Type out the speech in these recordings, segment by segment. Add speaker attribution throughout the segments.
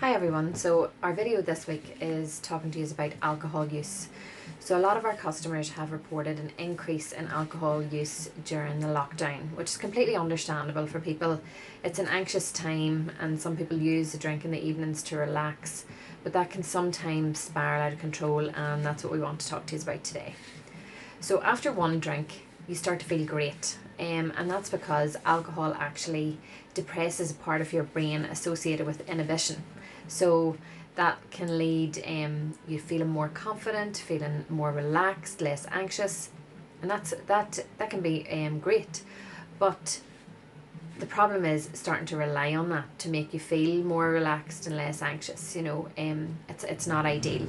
Speaker 1: Hi everyone, so our video this week is talking to you about alcohol use. So a lot of our customers have reported an increase in alcohol use during the lockdown, which is completely understandable for people. It's an anxious time and some people use a drink in the evenings to relax, but that can sometimes spiral out of control, and that's what we want to talk to you about today. So after one drink, you start to feel great, and that's because alcohol actually depresses a part of your brain associated with inhibition. So that can lead you feeling more confident, feeling more relaxed, less anxious, and that can be great. But the problem is starting to rely on that to make you feel more relaxed and less anxious. It's not ideal.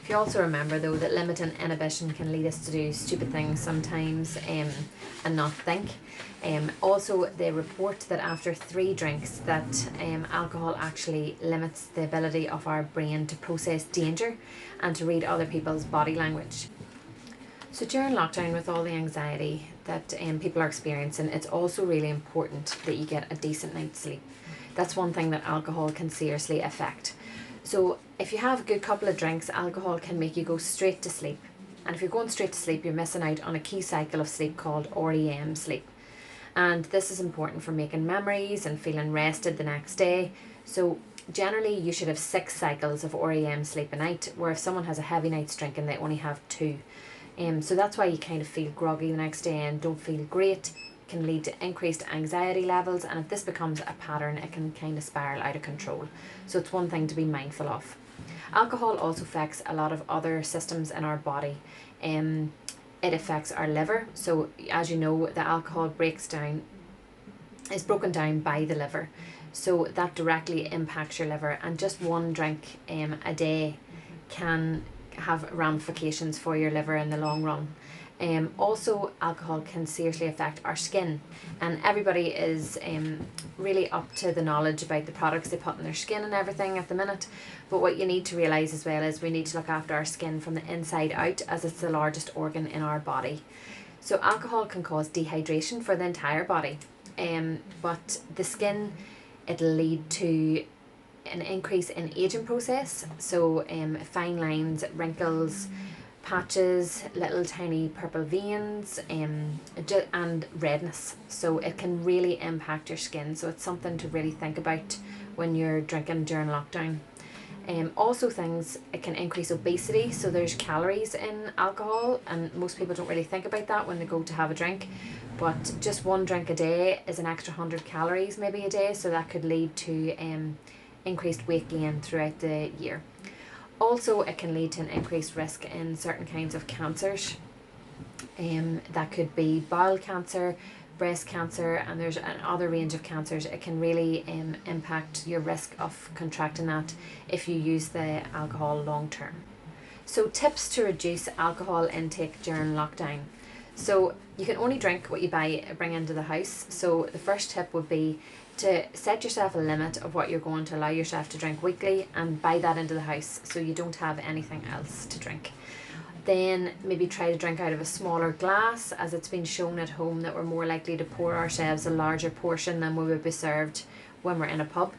Speaker 1: If you also remember though that limiting inhibition can lead us to do stupid things sometimes and not think. Also, they report that after 3 drinks that alcohol actually limits the ability of our brain to process danger and to read other people's body language. So during lockdown, with all the anxiety that people are experiencing, it's also really important that you get a decent night's sleep. That's one thing that alcohol can seriously affect. So if you have a good couple of drinks, alcohol can make you go straight to sleep. And if you're going straight to sleep, you're missing out on a key cycle of sleep called REM sleep. And this is important for making memories and feeling rested the next day. So generally you should have 6 cycles of REM sleep a night, where if someone has a heavy night's drinking, they only have 2. So that's why you kind of feel groggy the next day and don't feel great. It can lead to increased anxiety levels, and if this becomes a pattern, it can kind of spiral out of control. So it's one thing to be mindful of. Alcohol also affects a lot of other systems in our body. It affects our liver. So as you know, the alcohol is broken down by the liver. So that directly impacts your liver, and just one drink a day can have ramifications for your liver in the long run. Also, alcohol can seriously affect our skin, and everybody is really up to the knowledge about the products they put in their skin and everything at the minute. But what you need to realise as well is we need to look after our skin from the inside out, as it's the largest organ in our body. So alcohol can cause dehydration for the entire body, but the skin, it'll lead to an increase in aging process. So fine lines, wrinkles, patches, little tiny purple veins, and redness. So it can really impact your skin. So it's something to really think about when you're drinking during lockdown. Also things, it can increase obesity. So there's calories in alcohol, and most people don't really think about that when they go to have a drink. But just one drink a day is an extra 100 calories maybe a day. So that could lead to increased weight gain throughout the year. Also, it can lead to an increased risk in certain kinds of cancers. That could be bowel cancer, breast cancer, and there's another range of cancers. It can really impact your risk of contracting that if you use the alcohol long term. So tips to reduce alcohol intake during lockdown. So you can only drink what you bring into the house. So the first tip would be to set yourself a limit of what you're going to allow yourself to drink weekly, and buy that into the house so you don't have anything else to drink. Then maybe try to drink out of a smaller glass, as it's been shown at home that we're more likely to pour ourselves a larger portion than we would be served when we're in a pub.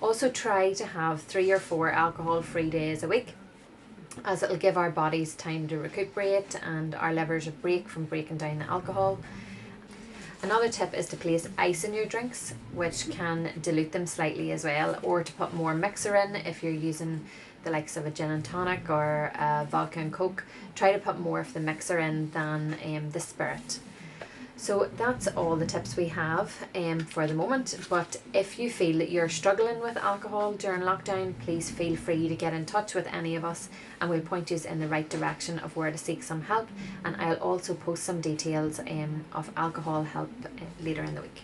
Speaker 1: Also try to have 3 or 4 alcohol-free days a week, as it'll give our bodies time to recuperate and our livers a break from breaking down the alcohol. Another tip is to place ice in your drinks, which can dilute them slightly as well, or to put more mixer in if you're using the likes of a gin and tonic or a vodka and coke. Try to put more of the mixer in than the spirit. So that's all the tips we have for the moment. But if you feel that you're struggling with alcohol during lockdown, please feel free to get in touch with any of us, and we'll point you in the right direction of where to seek some help. And I'll also post some details of alcohol help later in the week.